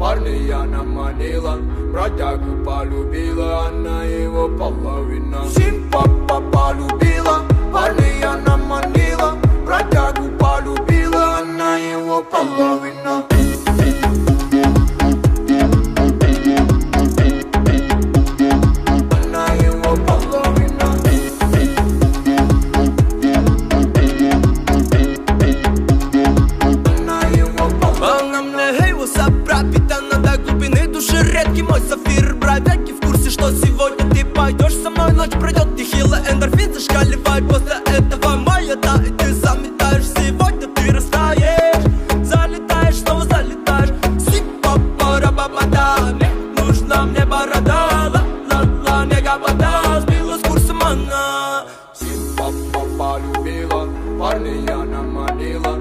парня она манила, бродягу полюбила, она его половина. Симпа полюбила, парня она манила, бродягу полюбила, она его половина. Редкий мой сафир, бродяги в курсе, что сегодня ты пойдешь со мной. Ночь пройдет, нехило, эндорфин зашкаливает. После этого моя, да, и ты заметаешь. Сегодня ты растаешь, залетаешь, снова залетаешь. Сипа-пара-ба-ба-да, мне нужна мне борода. Ла-ла-ла, не габада, сбила с курса она. Симпа полюбила, парня она манила,